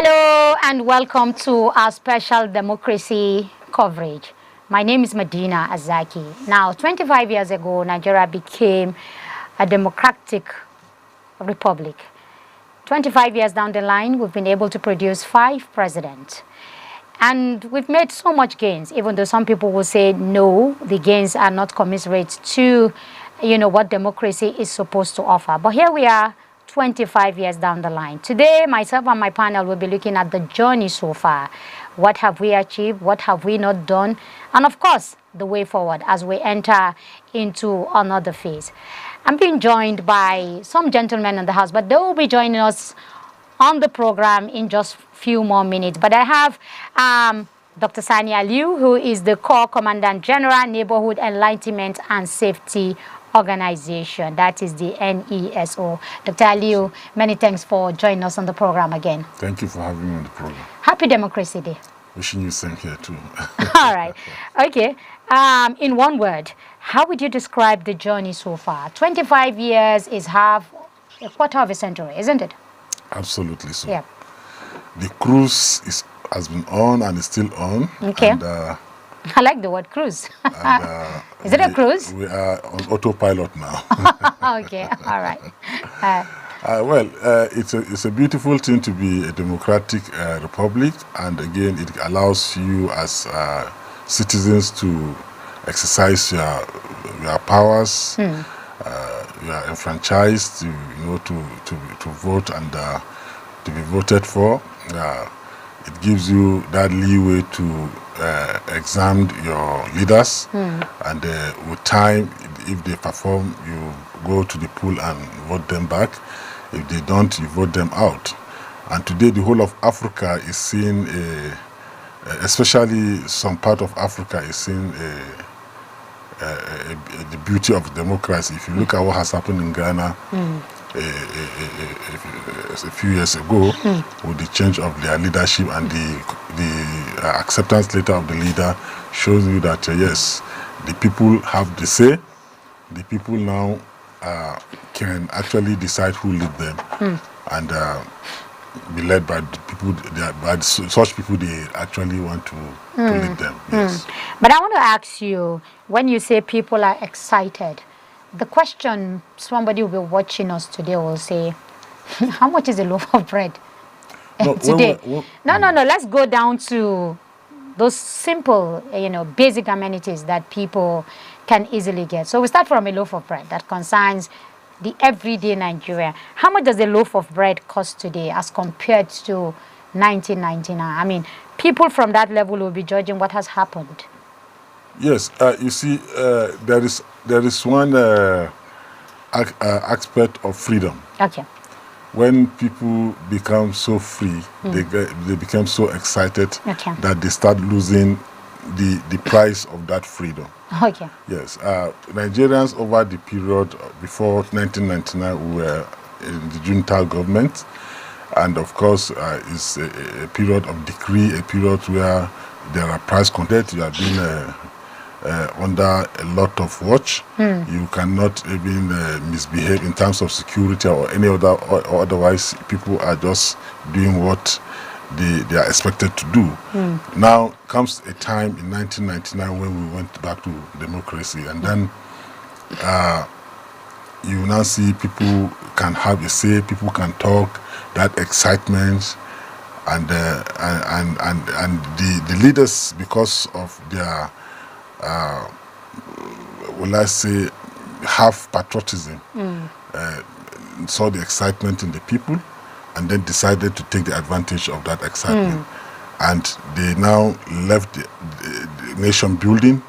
Hello and welcome to our special democracy coverage. My name is Medina Azaki. Now, 25 years ago, Nigeria became a democratic republic. 25 years down the line, we've been able to produce 5 presidents. And we've made so much gains, even though some people will say, no, the gains are not commensurate to, what democracy is supposed to offer. But here we are, 25 years down the line. Today, myself and my panel will be looking at the journey so far. What have we achieved? What have we not done? And of course, the way forward as we enter into another phase. I'm being joined by some gentlemen in the house, but they will be joining us on the program in just a few more minutes. But I have Dr. Sani Aliu, who is the Corps Commandant General, Neighborhood Enlightenment and Safety Organization. That is the NESO. Dr. Aliu, many thanks for joining us on the program again. Thank you for having me on the program. Happy Democracy Day. Wishing you same here too. All right. Okay. In one word, how would you describe the journey so far? 25 years is a quarter of a century, isn't it? Absolutely so. Yeah. The cruise has been on and is still on. Okay. And, I like the word cruise. Is it a cruise? We are on autopilot now. Okay. All right. It's a beautiful thing to be a democratic republic, and again, it allows you as citizens to exercise your powers. You are enfranchised, to vote and to be voted for. It gives you that leeway to examine your leaders, and with time, if they perform, you go to the pool and vote them back. If they don't, you vote them out. And today, the whole of Africa is seeing, especially some part of Africa is seeing the beauty of democracy. If you look at what has happened in Ghana a few years ago, with the change of their leadership and the acceptance letter of the leader, shows you that yes, the people have the say. The people now can actually decide who lead them, and be led by the people. By such people they actually want to lead them. Yes. But I want to ask you, when you say people are excited, the question somebody will be watching us today will say, how much is a loaf of bread today? No. Let's go down to those simple, basic amenities that people can easily get. So we start from a loaf of bread that concerns the everyday Nigeria. How much does a loaf of bread cost today as compared to 1999? I mean, people from that level will be judging what has happened. Yes, you see, there is one aspect of freedom. Okay. When people become so free, they become so excited that they start losing the price of that freedom. Okay. Yes, Nigerians over the period before 1999 were in the junta government, and of course it's a period of decree, a period where there are price controls. You have been under a lot of watch. You cannot even misbehave in terms of security or any other, or otherwise people are just doing what they are expected to do. Now comes a time in 1999 when we went back to democracy, and then you now see people can have a say, people can talk, that excitement, and the leaders, because of their half patriotism, saw the excitement in the people, and then decided to take the advantage of that excitement. And they now left the nation building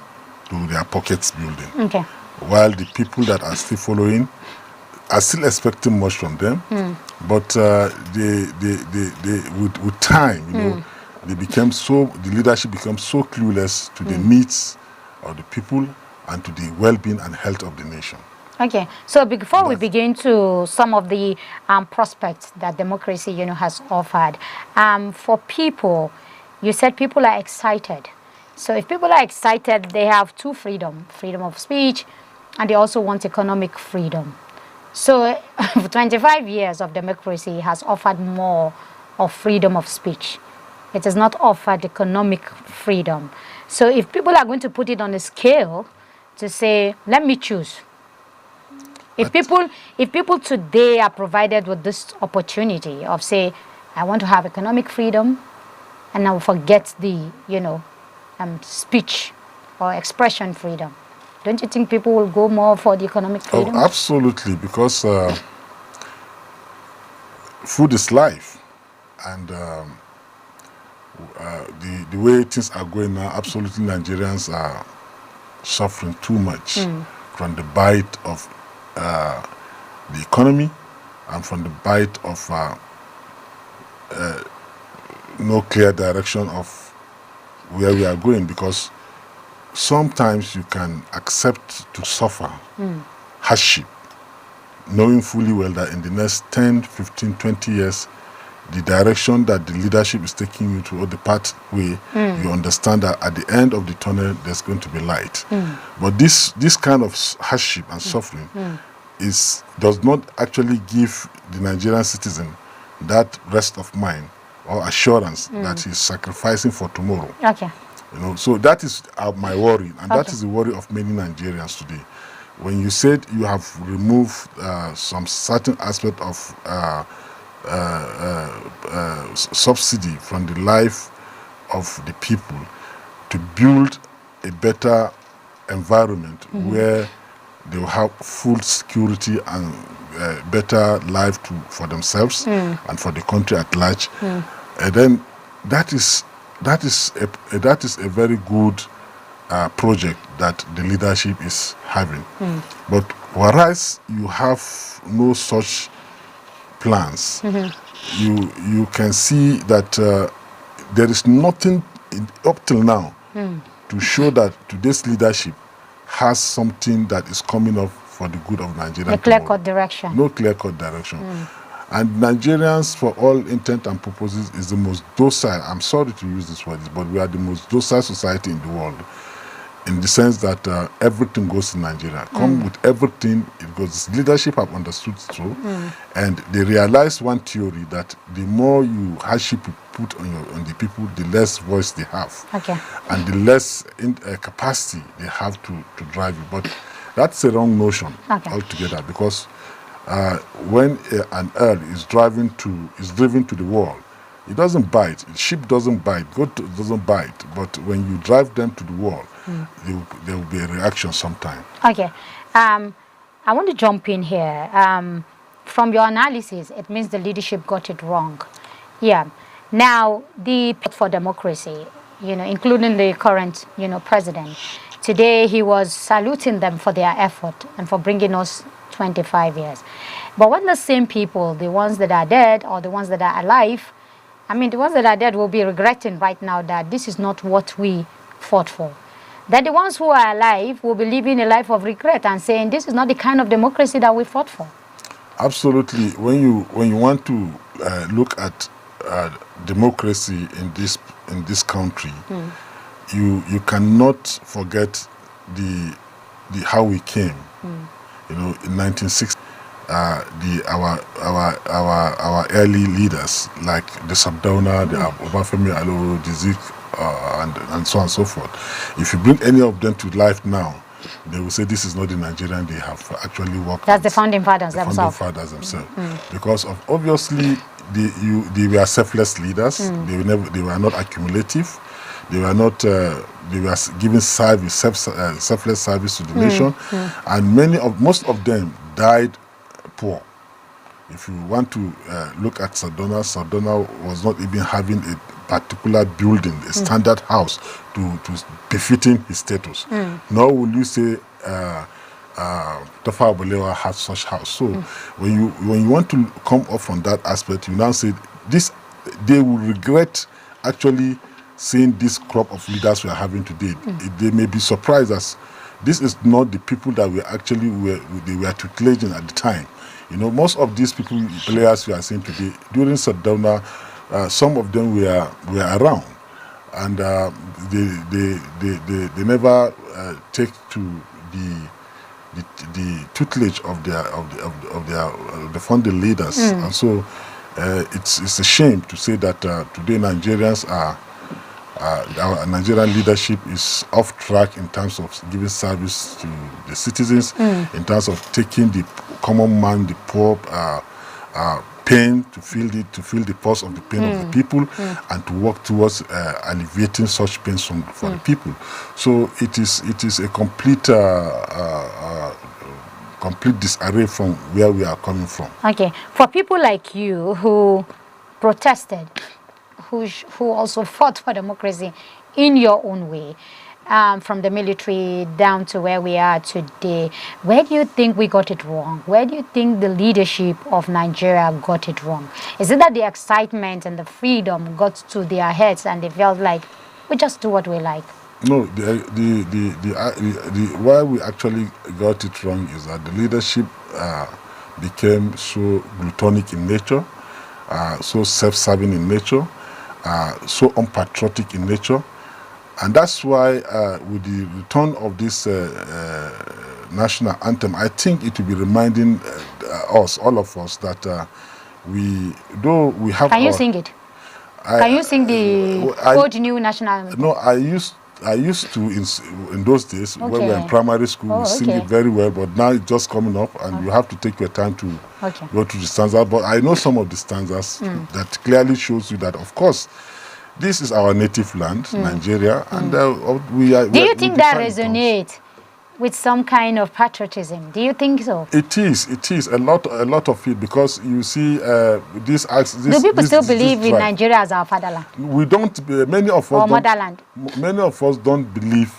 to their pockets building. Okay. While the people that are still following are still expecting much from them, but with time, the leadership becomes so clueless to the needs of the people and to the well-being and health of the nation. Okay, so before we begin to some of the prospects that democracy, has offered, for people, you said people are excited. So if people are excited, they have two freedom of speech, and they also want economic freedom. So 25 years of democracy has offered more of freedom of speech. It has not offered economic freedom. So if people are going to put it on a scale to say, let me choose. If people today are provided with this opportunity of say, I want to have economic freedom, and I will forget the, speech or expression freedom, don't you think people will go more for the economic freedom? Oh, absolutely, because food is life, and the way things are going now, absolutely Nigerians are suffering too much from the bite of the economy and from the bite of no clear direction of where we are going, because sometimes you can accept to suffer hardship, knowing fully well that in the next 10, 15, 20 years, the direction that the leadership is taking you to, or the pathway, you understand that at the end of the tunnel, there's going to be light. But this kind of hardship and suffering does not actually give the Nigerian citizen that rest of mind or assurance that he's sacrificing for tomorrow. Okay. So that is my worry, and that is the worry of many Nigerians today. When you said you have removed some certain aspect of subsidy from the life of the people to build a better environment where they will have full security and better life for themselves and for the country at large, and then that is a very good project that the leadership is having. But whereas you have no such plans, you can see that there is nothing up till now to show that today's leadership has something that is coming up for the good of Nigeria. No clear-cut direction. No clear-cut direction. And Nigerians, for all intent and purposes, is the most docile, I'm sorry to use this word, but we are the most docile society in the world, in the sense that everything goes in Nigeria. Come with everything, it goes. Leadership have understood so, and they realize one theory, that the more hardship you put on the people, the less voice they have, and the less capacity they have to drive you. But that's a wrong notion altogether, because when an earl is driven to the wall, it doesn't bite. Sheep doesn't bite. Goat doesn't bite. But when you drive them to the wall, there will be a reaction sometime. Okay. I want to jump in here. From your analysis, it means the leadership got it wrong. Yeah. Now, the for democracy, including the current, president, today he was saluting them for their effort and for bringing us 25 years. But when the same people, the ones that are dead or the ones that are alive, the ones that are dead will be regretting right now that this is not what we fought for. That the ones who are alive will be living a life of regret and saying this is not the kind of democracy that we fought for. Absolutely. When you want to look at democracy in this country, you cannot forget the how we came. In 1960, our early leaders, like the Sardauna, the Obafemi Awolowo, the Zik, and so on and so forth. If you bring any of them to life now, they will say this is not the Nigerian they have actually worked. That's the founding fathers themselves. Because of obviously they were selfless leaders. They were not accumulative. They were not. They were giving selfless service to the nation, and most of them died poor. If you want to look at Sardauna was not even having a particular building, a standard house to befitting his status. Nor will you say Tafawa Balewa had such house. So when you want to come up from that aspect, you now say this. They will regret actually seeing this crop of leaders we are having today. They may be surprised as this is not the people that we actually were tutelaging at the time. Most of these players we are seeing today, during Sardauna, some of them were around, and they never take to the tutelage of the founding leaders, and so it's a shame to say that today Nigerians are our Nigerian leadership is off track in terms of giving service to the citizens, in terms of taking the common man, the poor, pain to feel the pulse of the pain of the people, and to work towards alleviating such pains for the people. So it is a complete complete disarray from where we are coming from. Okay, for people like you who protested, who also fought for democracy in your own way, from the military down to where we are today, where do you think we got it wrong? Where do you think the leadership of Nigeria got it wrong? Is it that the excitement and the freedom got to their heads and they felt like we just do what we like? No, why we actually got it wrong is that the leadership became so gluttonic in nature, so self-serving in nature, so unpatriotic in nature. And that's why with the return of this national anthem, I think it will be reminding us, all of us, that though we have. Can you sing it? Can you sing the old new national anthem? No, I used to in those days, when we were in primary school, we sing it very well, but now it's just coming up and you have to take your time to go through the stanzas. But I know some of the stanzas that clearly shows you that, of course, this is our native land, Nigeria, and we are. Do you think that resonates with some kind of patriotism? Do you think so? It is a lot of it, because you see this. Do people still believe in Nigeria as our fatherland? We don't. Many of us. Or motherland. Many of us don't believe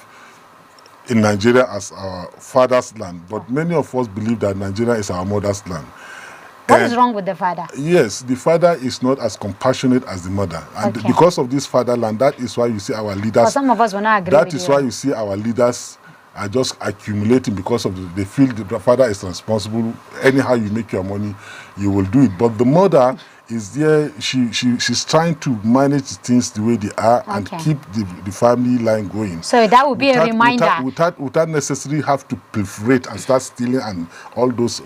in Nigeria as our father's land, but many of us believe that Nigeria is our mother's land. What is wrong with the father? Yes, the father is not as compassionate as the mother. And because of this fatherland, that is why you see our leaders. For some of us will not agree That with is you. why you see our leaders are just accumulating, because of they feel the father is responsible. Anyhow you make your money, you will do it. But the mother is there, she's trying to manage things the way they are and keep the family line going. So that would be a reminder. Without necessarily have to proliferate and start stealing and all those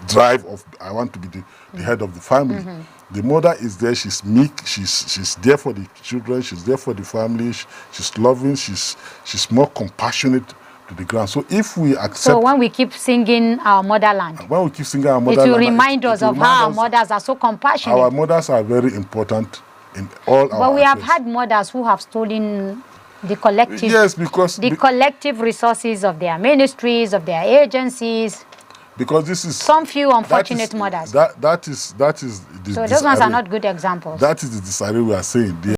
drive of I want to be the head of the family. The mother is there, she's meek, she's there for the children, she's there for the family, she's loving, she's more compassionate to the ground. So if we accept... So when we keep singing our motherland, it will remind us of how our mothers are so compassionate. Our mothers are very important in all our But we have affairs. had mothers who have stolen the collective, because the collective resources of their ministries, of their agencies. Because this is some few unfortunate mothers. That is so those ones are not good examples. That is the disarray we are saying.